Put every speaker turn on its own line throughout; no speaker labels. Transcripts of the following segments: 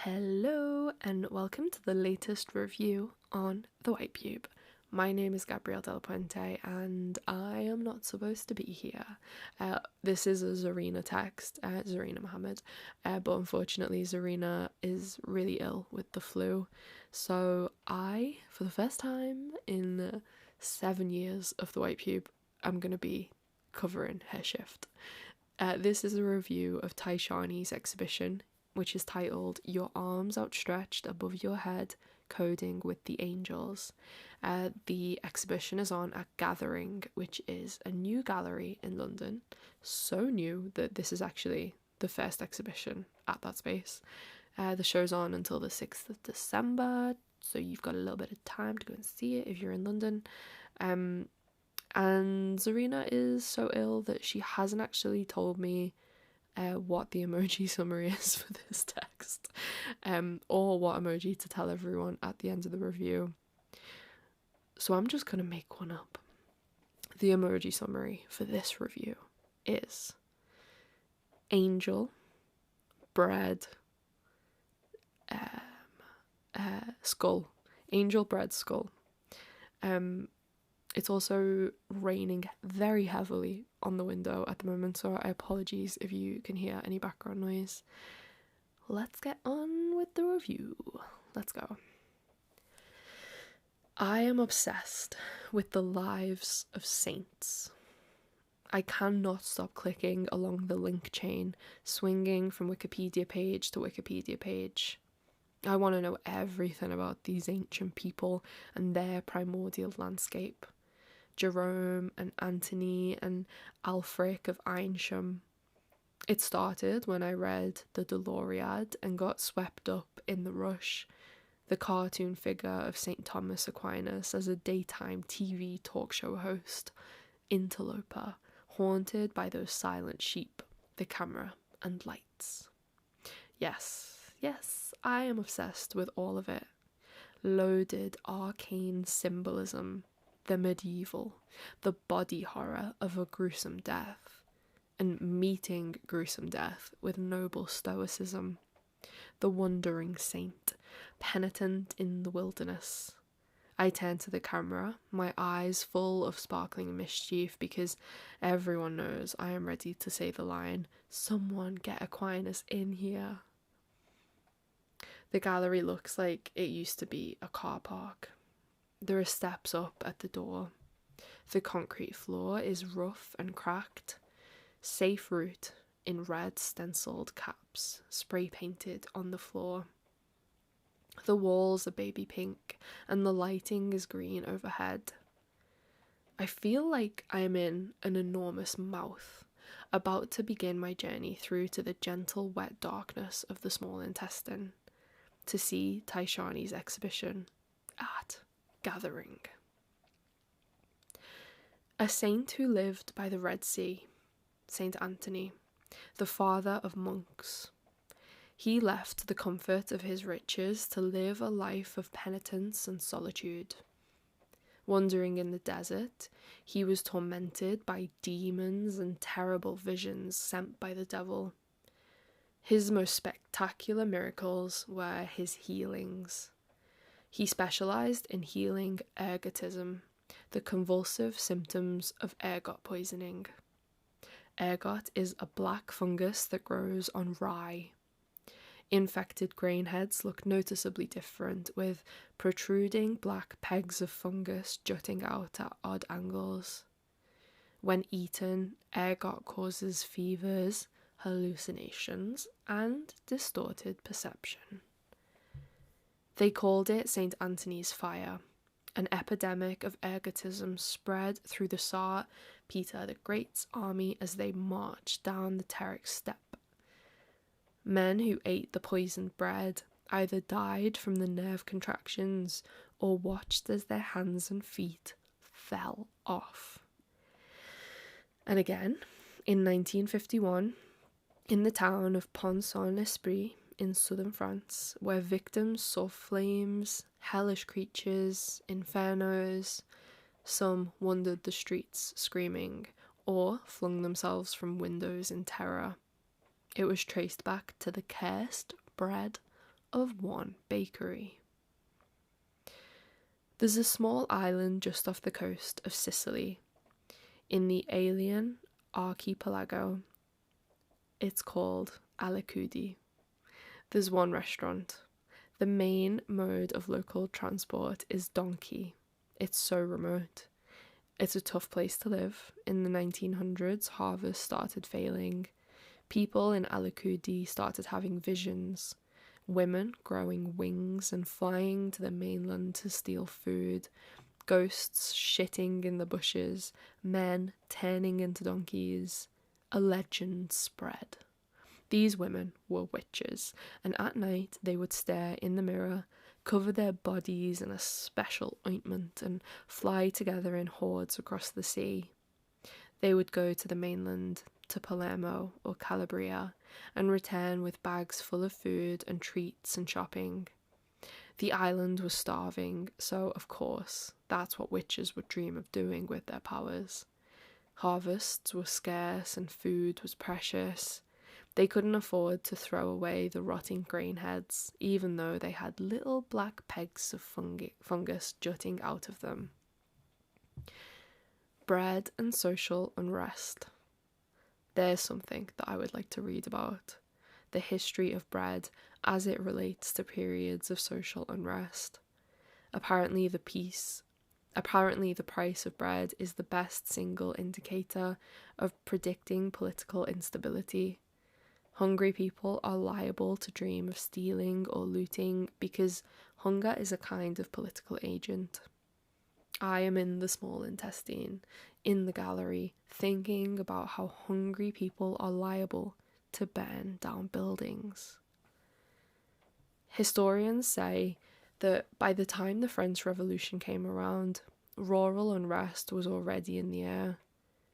Hello and welcome to the latest review on The White Pube. My name is Gabrielle Del Puente and I am not supposed to be here. This is a Zarina text, Zarina Mohammed, but unfortunately Zarina is really ill with the flu. So I, for the first time in 7 years of The White Pube, I'm going to be covering her shift. This is a review of Shani's exhibition, which is titled Your Arms Outstretched Above Your Head, Coding with the Angels. The exhibition is on at Gathering, which is a new gallery in London. So new that this is actually the first exhibition at that space. The show's on until the 6th of December, so you've got a little bit of time to go and see it if you're in London. And Zarina is so ill that she hasn't actually told me what the emoji summary is for this text, or what emoji to tell everyone at the end of the review. So I'm just gonna make one up. The emoji summary for this review is angel, bread, skull. Angel, bread, skull. It's also raining very heavily on the window at the moment, so I apologize if you can hear any background noise. Let's get on with the review. Let's go. I am obsessed with the lives of saints. I cannot stop clicking along the link chain, swinging from Wikipedia page to Wikipedia page. I want to know everything about these ancient people and their primordial landscape. Jerome and Antony and Alfric of Eynsham. It started when I read the Deloriad and got swept up in the rush, the cartoon figure of St. Thomas Aquinas as a daytime TV talk show host, interloper, haunted by those silent sheep, the camera and lights. Yes, I am obsessed with all of it. Loaded arcane symbolism, the medieval, the body horror of a gruesome death, and meeting gruesome death with noble stoicism, the wandering saint, penitent in the wilderness. I turn to the camera, my eyes full of sparkling mischief, because everyone knows I am ready to say the line, "Someone get Aquinas in here." The gallery looks like it used to be a car park. There are steps up at the door. The concrete floor is rough and cracked. Safe route in red stenciled caps, spray painted on the floor. The walls are baby pink and the lighting is green overhead. I feel like I am in an enormous mouth, about to begin my journey through to the gentle wet darkness of the small intestine, to see Shani's exhibition at Gathering. A saint who lived by the Red Sea, Saint Anthony, the father of monks. He left the comfort of his riches to live a life of penitence and solitude. Wandering in the desert, he was tormented by demons and terrible visions sent by the devil. His most spectacular miracles were his healings. He specialised in healing ergotism, the convulsive symptoms of ergot poisoning. Ergot is a black fungus that grows on rye. Infected grain heads look noticeably different, with protruding black pegs of fungus jutting out at odd angles. When eaten, ergot causes fevers, hallucinations, and distorted perception. They called it St. Anthony's fire. An epidemic of ergotism spread through the Tsar Peter the Great's army as they marched down the Terek steppe. Men who ate the poisoned bread either died from the nerve contractions or watched as their hands and feet fell off. And again, in 1951, in the town of Pont-Saint-Esprit, in southern France, where victims saw flames, hellish creatures, infernos. Some wandered the streets screaming, or flung themselves from windows in terror. It was traced back to the cursed bread of one bakery. There's a small island just off the coast of Sicily, in the alien archipelago. It's called Alicudi. There's one restaurant. The main mode of local transport is donkey. It's so remote. It's a tough place to live. In the 1900s, harvests started failing. People in Alicudi started having visions. Women growing wings and flying to the mainland to steal food. Ghosts shitting in the bushes. Men turning into donkeys. A legend spread. These women were witches, and at night they would stare in the mirror, cover their bodies in a special ointment, and fly together in hordes across the sea. They would go to the mainland, to Palermo or Calabria, and return with bags full of food and treats and shopping. The island was starving, so of course, that's what witches would dream of doing with their powers. Harvests were scarce and food was precious. They couldn't afford to throw away the rotting grain heads, even though they had little black pegs of fungus jutting out of them. Bread and social unrest. There's something that I would like to read about. The history of bread as it relates to periods of social unrest. Apparently the price of bread is the best single indicator of predicting political instability. Hungry people are liable to dream of stealing or looting because hunger is a kind of political agent. I am in the small intestine, in the gallery, thinking about how hungry people are liable to burn down buildings. Historians say that by the time the French Revolution came around, rural unrest was already in the air.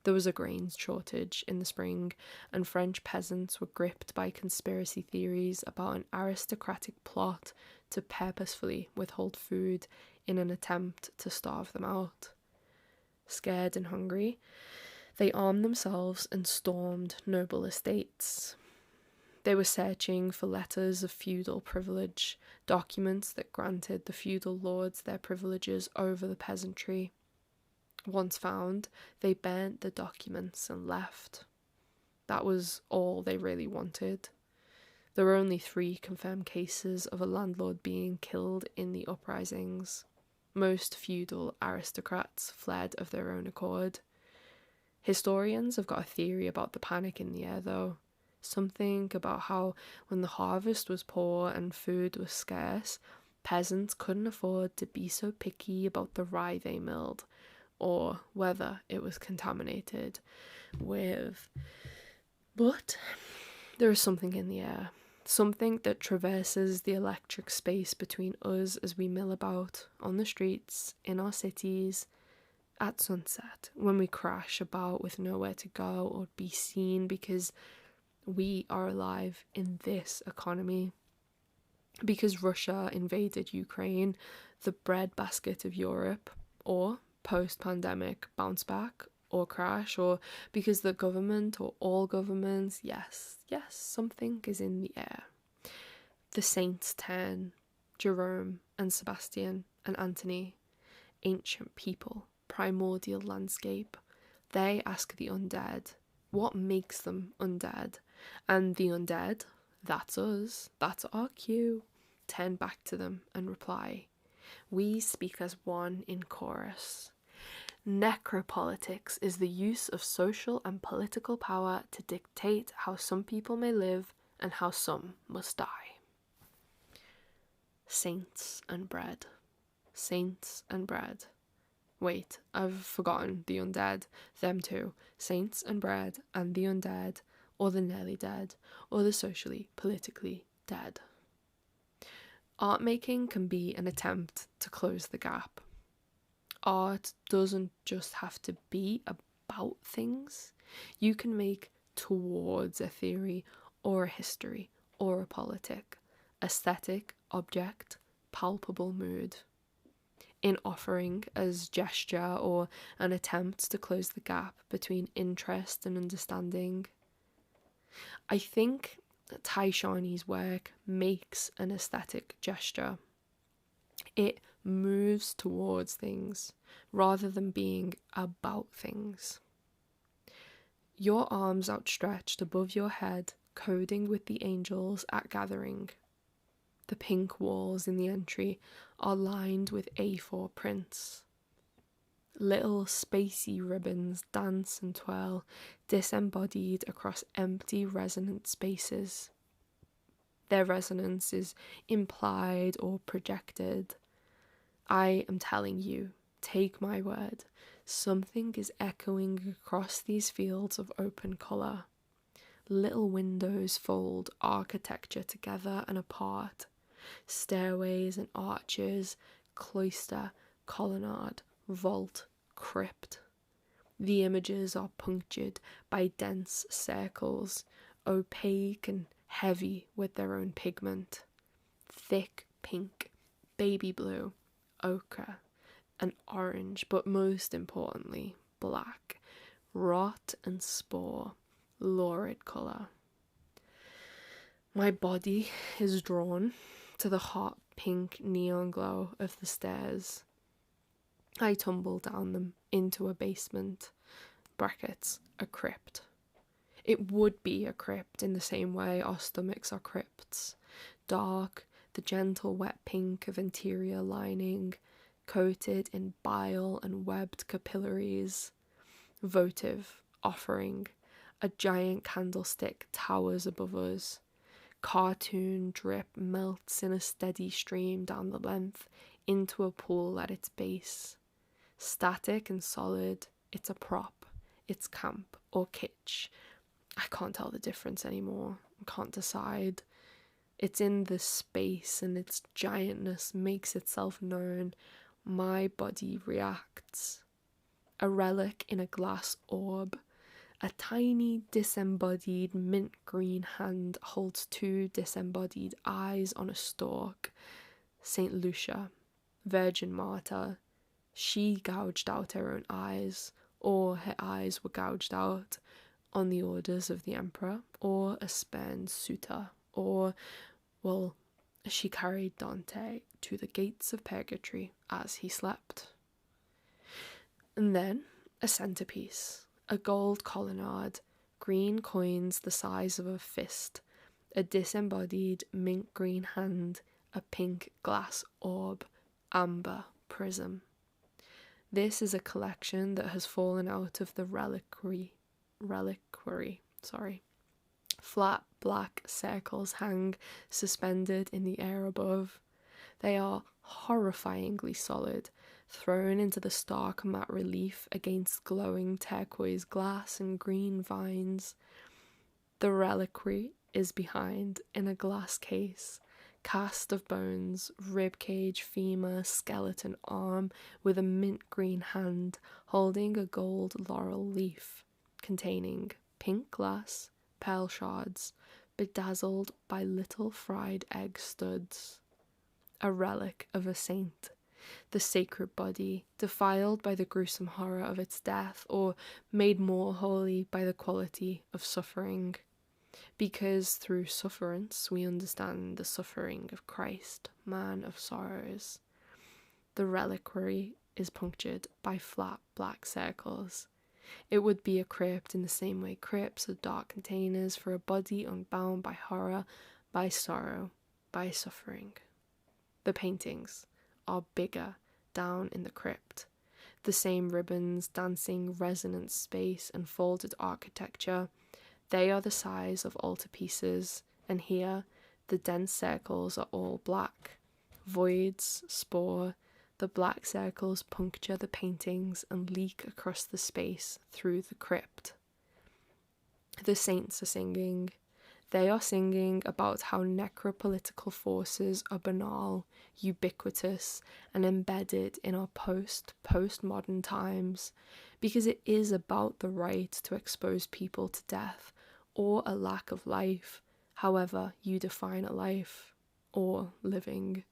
There was a grain shortage in the spring, and French peasants were gripped by conspiracy theories about an aristocratic plot to purposefully withhold food in an attempt to starve them out. Scared and hungry, they armed themselves and stormed noble estates. They were searching for letters of feudal privilege, documents that granted the feudal lords their privileges over the peasantry. Once found, they burnt the documents and left. That was all they really wanted. There were only 3 confirmed cases of a landlord being killed in the uprisings. Most feudal aristocrats fled of their own accord. Historians have got a theory about the panic in the air, though. Something about how when the harvest was poor and food was scarce, peasants couldn't afford to be so picky about the rye they milled, or whether it was contaminated with. But there is something in the air, something that traverses the electric space between us as we mill about on the streets, in our cities, at sunset, when we crash about with nowhere to go or be seen because we are alive in this economy. Because Russia invaded Ukraine, the breadbasket of Europe, or post-pandemic bounce back or crash, or because the government or all governments, yes, something is in the air. The saints turn, Jerome and Sebastian and Anthony, ancient people, primordial landscape. They ask the undead, what makes them undead? And the undead, that's us, that's our cue, turn back to them and reply. We speak as one in chorus. Necropolitics is the use of social and political power to dictate how some people may live and how some must die. Saints and bread. Saints and bread. Wait, I've forgotten the undead. Them too. Saints and bread and the undead, or the nearly dead, or the socially, politically dead. Art making can be an attempt to close the gap. Art doesn't just have to be about things. You can make towards a theory or a history or a politic, aesthetic, object, palpable mood. In offering as gesture or an attempt to close the gap between interest and understanding. I think Shani's work makes an aesthetic gesture. It moves towards things rather than being about things. Your arms outstretched above your head, coding with the angels at gathering. The pink walls in the entry are lined with A4 prints. Little spacey ribbons dance and twirl, disembodied across empty resonant spaces. Their resonance is implied or projected. I am telling you, take my word, something is echoing across these fields of open colour. Little windows fold architecture together and apart. Stairways and arches, cloister, colonnade, vault, crypt. The images are punctured by dense circles, opaque and heavy with their own pigment. Thick pink, baby blue, ochre, and orange, but most importantly, black, rot and spore, lurid colour. My body is drawn to the hot pink neon glow of the stairs. I tumble down them into a basement, brackets, a crypt. It would be a crypt in the same way our stomachs are crypts. Dark, the gentle wet pink of interior lining, coated in bile and webbed capillaries. Votive, offering, a giant candlestick towers above us. Cartoon drip melts in a steady stream down the length into a pool at its base. Static and solid, it's a prop, it's camp or kitsch. I can't tell the difference anymore. I can't decide. It's in the space and its giantness makes itself known. My body reacts. A relic in a glass orb. A tiny disembodied mint green hand holds two disembodied eyes on a stalk. Saint Lucia, Virgin Martyr. She gouged out her own eyes, or her eyes were gouged out on the orders of the emperor, or a spurned suitor, or, well, she carried Dante to the gates of purgatory as he slept. And then a centerpiece. A gold colonnade, green coins the size of a fist, a disembodied mint green hand, a pink glass orb, amber prism. This is a collection that has fallen out of the reliquary. Flat black circles hang suspended in the air above. They are horrifyingly solid, thrown into the stark matte relief against glowing turquoise glass and green vines. The reliquary is behind in a glass case, cast of bones, ribcage, femur, skeleton arm, with a mint green hand holding a gold laurel leaf containing pink glass, pearl shards, bedazzled by little fried egg studs. A relic of a saint, the sacred body, defiled by the gruesome horror of its death, or made more holy by the quality of suffering. Because through sufferance we understand the suffering of Christ, man of sorrows. The reliquary is punctured by flat black circles. It would be a crypt in the same way crypts are dark containers for a body unbound by horror, by sorrow, by suffering. The paintings are bigger down in the crypt. The same ribbons, dancing, resonant space, and folded architecture. They are the size of altarpieces, and here the dense circles are all black. Voids, spore, the black circles puncture the paintings and leak across the space through the crypt. The saints are singing. They are singing about how necropolitical forces are banal, ubiquitous, and embedded in our postmodern times, because it is about the right to expose people to death, or a lack of life, however you define a life, or living.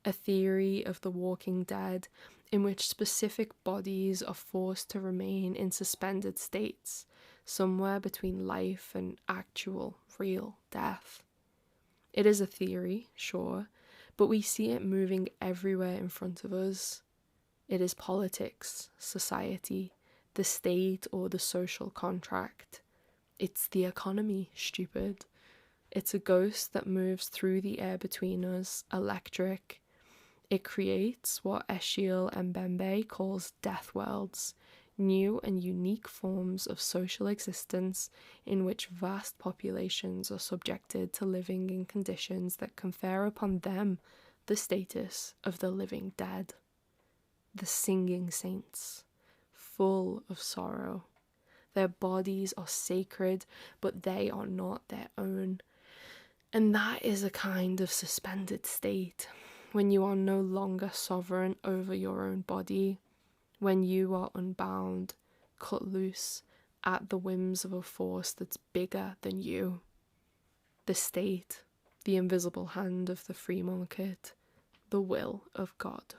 A theory of the Walking Dead in which specific bodies are forced to remain in suspended states, somewhere between life and actual, real death. It is a theory, sure, but we see it moving everywhere in front of us. It is politics, society, the state, or the social contract. It's the economy, stupid. It's a ghost that moves through the air between us, electric. It creates what Eschiel Mbembe calls death worlds, new and unique forms of social existence in which vast populations are subjected to living in conditions that confer upon them the status of the living dead. The singing saints, full of sorrow. Their bodies are sacred, but they are not their own. And that is a kind of suspended state, when you are no longer sovereign over your own body, when you are unbound, cut loose, at the whims of a force that's bigger than you. The state, the invisible hand of the free market, the will of God.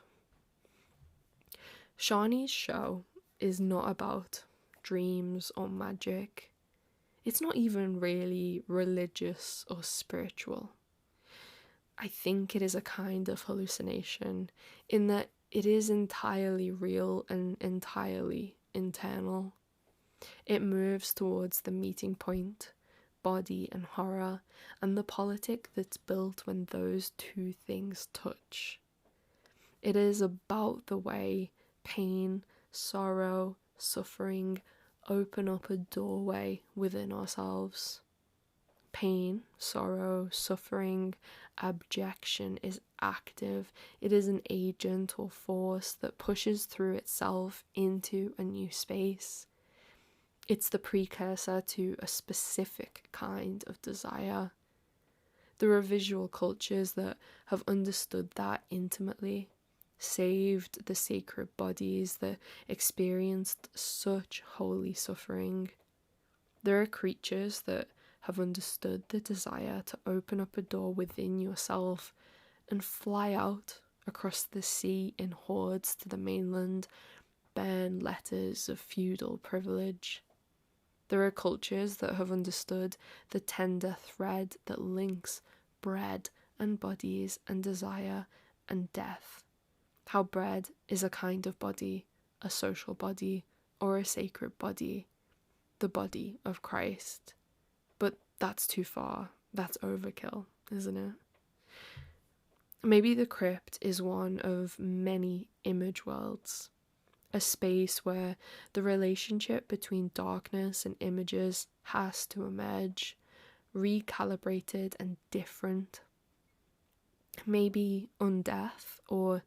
Shani's show is not about dreams or magic. It's not even really religious or spiritual. I think it is a kind of hallucination in that it is entirely real and entirely internal. It moves towards the meeting point, body and horror, and the politic that's built when those two things touch. It is about the way pain, sorrow, suffering open up a doorway within ourselves. Pain, sorrow, suffering, abjection is active. It is an agent or force that pushes through itself into a new space. It's the precursor to a specific kind of desire. There are visual cultures that have understood that intimately, saved the sacred bodies that experienced such holy suffering. There are creatures that have understood the desire to open up a door within yourself and fly out across the sea in hordes to the mainland, burn letters of feudal privilege. There are cultures that have understood the tender thread that links bread and bodies and desire and death. How bread is a kind of body, a social body, or a sacred body, the body of Christ. But that's too far. That's overkill, isn't it? Maybe the crypt is one of many image worlds, a space where the relationship between darkness and images has to emerge, recalibrated and different. Maybe undeath or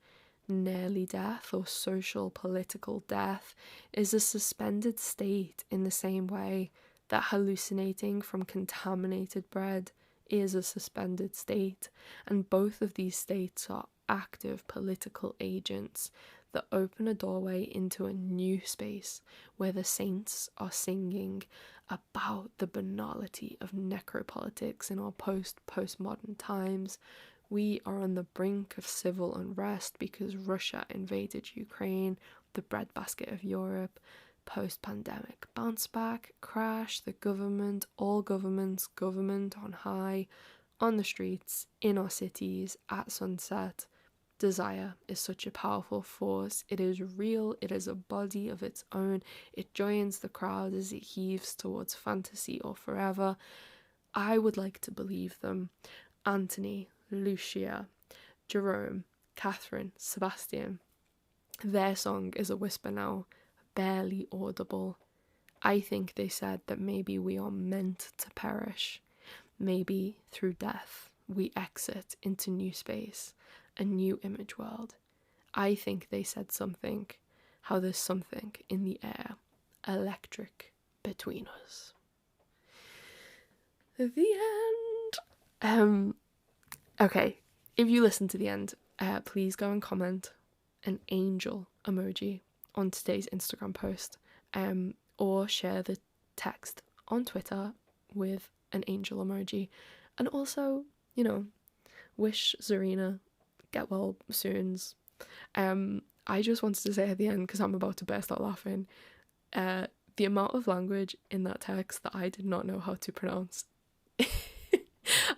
nearly death or social political death is a suspended state in the same way that hallucinating from contaminated bread is a suspended state, and both of these states are active political agents that open a doorway into a new space where the saints are singing about the banality of necropolitics in our postmodern times. We are on the brink of civil unrest because Russia invaded Ukraine, the breadbasket of Europe. Post-pandemic bounce back, crash, the government, all governments, government on high, on the streets, in our cities, at sunset. Desire is such a powerful force. It is real, it is a body of its own. It joins the crowd as it heaves towards fantasy or forever. I would like to believe them. Anthony, Lucia, Jerome, Catherine, Sebastian. Their song is a whisper now, barely audible. I think they said that maybe we are meant to perish. Maybe through death we exit into new space, a new image world. I think they said something, how there's something in the air, electric between us. The end. Okay, if you listen to the end, please go and comment an angel emoji on today's Instagram post, or share the text on Twitter with an angel emoji, and also, wish Zarina get well soons. I just wanted to say at the end, because I'm about to burst out laughing, the amount of language in that text that I did not know how to pronounce.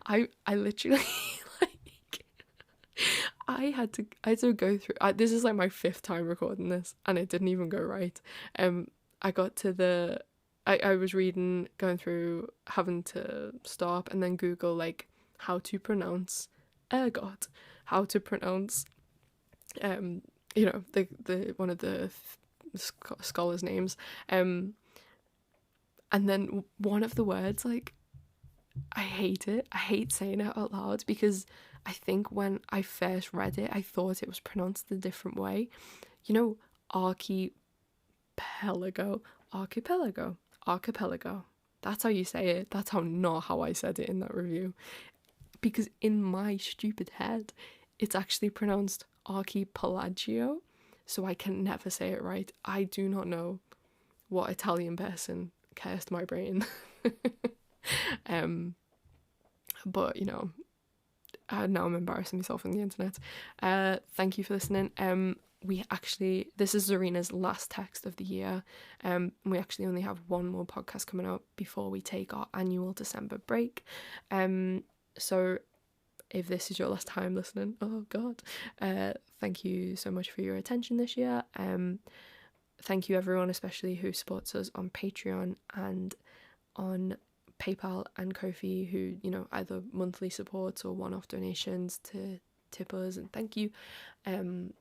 I literally like I had to go through. This is like my 5th time recording this, and it didn't even go right. I got to I was reading, going through, having to stop and then Google like how to pronounce ergot, how to pronounce the one of the scholars' names, and then one of the words, like, I hate it. I hate saying it out loud because I think when I first read it, I thought it was pronounced a different way. You know, archipelago. That's how you say it. That's not how I said it in that review. Because in my stupid head, it's actually pronounced archipelago, so I can never say it right. I do not know what Italian person cursed my brain. But now I'm embarrassing myself on the internet. Thank you for listening. This is Zarina's last text of the year. We actually only have one more podcast coming out before we take our annual December break. So if this is your last time listening, oh god, thank you so much for your attention this year. Thank you everyone, especially who supports us on Patreon and on PayPal and Ko-fi, who either monthly supports or one-off donations to tip us, and thank you. And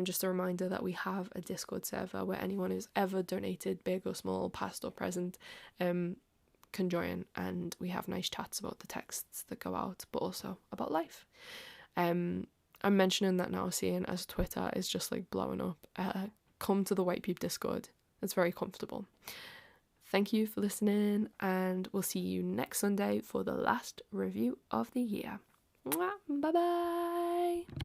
just a reminder that we have a Discord server where anyone who's ever donated, big or small, past or present, can join, and we have nice chats about the texts that go out, but also about life. I'm mentioning that now, seeing as Twitter is just like blowing up. Come to the White Peep Discord. It's very comfortable. Thank you for listening, and we'll see you next Sunday for the last review of the year. Bye bye.